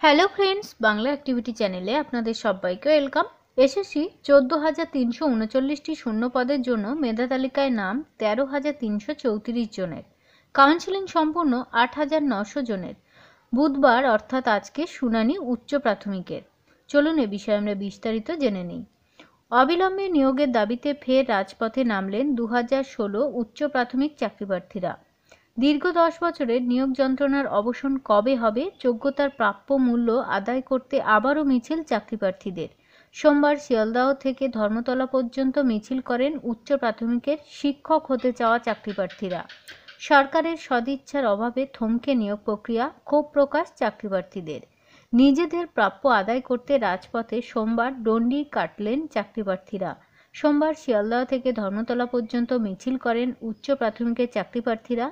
Hello friends, Bangla activity চ্যানেলে আপনাদের সবাইকে ওয়েলকাম। এসএসসি 14,339টি শূন্য পদের জন্য মেধা তালিকায় নাম 13,334 জনের। কাউন্সেলিং সম্পূর্ণ 8,900 জনের। বুধবার অর্থাৎ আজকে শুনানি উচ্চ প্রাথমিকের। চলুন এ বিষয়ে আমরা বিস্তারিত জেনে নিই। অবিলম্বে নিয়োগের দাবিতে ফের রাজপথে নামলেন 2016 উচ্চ প্রাথমিক চাকরিপ্রার্থীরা। দীর্ঘ 10 বছরের নিয়োগ যন্ত্রণার অবসান কবে হবে? যোগ্যতার প্রাপ্য মূল্য আদায় করতে আবারও মিছিল চাকরিপ্রার্থীদের। সোমবার শিয়ালদহ থেকে ধর্মতলা পর্যন্ত মিছিল করেন উচ্চ প্রাথমিকের শিক্ষক হতে চাওয়া চাকরিপ্রার্থীরা। সরকারের সদিচ্ছার অভাবে থমকে নিয়োগ প্রক্রিয়া, ক্ষোভ প্রকাশ চাকরিপ্রার্থীদের। নিজেদের প্রাপ্য আদায় করতে রাজপথে সোমবার ডন্ডি কাটলেন চাকরিপ্রার্থীরা। সোমবার শিয়ালদহ থেকে ধর্মতলা পর্যন্ত মিছিল করেন উচ্চ প্রাথমিকের চাকরিপ্রার্থীরা।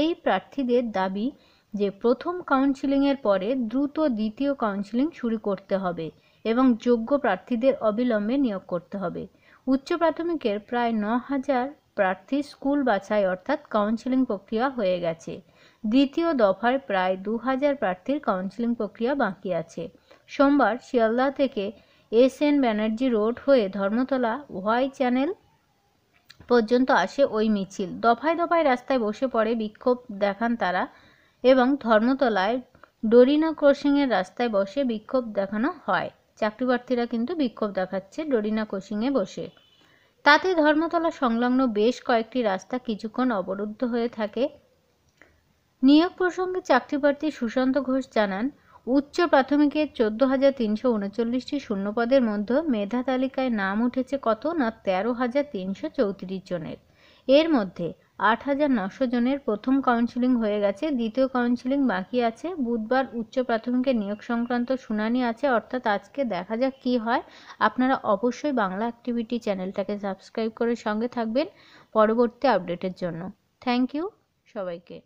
এই প্রার্থীদের দাবি যে প্রথম কাউন্সেলিংয়ের পরে দ্রুত দ্বিতীয় কাউন্সেলিং শুরু করতে হবে এবং যোগ্য প্রার্থীদের অবিলম্বে নিয়োগ করতে হবে। উচ্চ প্রাথমিকের প্রায় 9,000 প্রার্থী স্কুল বাছাই অর্থাৎ কাউন্সেলিং প্রক্রিয়া হয়ে গেছে। দ্বিতীয় দফায় প্রায় 2,000 প্রার্থীর কাউন্সেলিং প্রক্রিয়া বাকি আছে। সোমবার শিয়ালদহ থেকে SN ব্যানার্জি রোড হয়ে ধর্মতলা ওয়াই চ্যানেল পর্যন্ত আসে ওই মিছিল। দফায় দফায় রাস্তায় বসে পড়ে বিক্ষোভ দেখান তারা এবং ধর্মতলায় ডরিনা ক্রসিংয়ের রাস্তায় বসে বিক্ষোভ দেখানো হয়। চাকরিপ্রার্থীরা কিন্তু বিক্ষোভ দেখাচ্ছে ডরিনা ক্রসিংয়ে বসে। তাতে ধর্মতলা সংলগ্ন বেশ কয়েকটি রাস্তা কিছুক্ষণ অবরুদ্ধ হয়ে থাকে। নিয়োগ প্রসঙ্গে চাকরিপ্রার্থী সুশান্ত ঘোষ জানান, উচ্চ প্রাথমিকের 14,339টি শূন্যপদের মধ্যে মেধা তালিকায় নাম উঠেছে কত না 13,334 জনের। এর মধ্যে 8,900 জনের প্রথম কাউন্সেলিং হয়ে গেছে, দ্বিতীয় কাউন্সেলিং বাকি আছে। বুধবার উচ্চ প্রাথমিকের নিয়োগ সংক্রান্ত শুনানি আছে, অর্থাৎ আজকে। দেখা যাক কি হয়। আপনারা অবশ্যই বাংলা অ্যাক্টিভিটি চ্যানেলটাকে সাবস্ক্রাইব করে সঙ্গে থাকবেন পরবর্তী আপডেটের জন্য। থ্যাংক ইউ সবাইকে।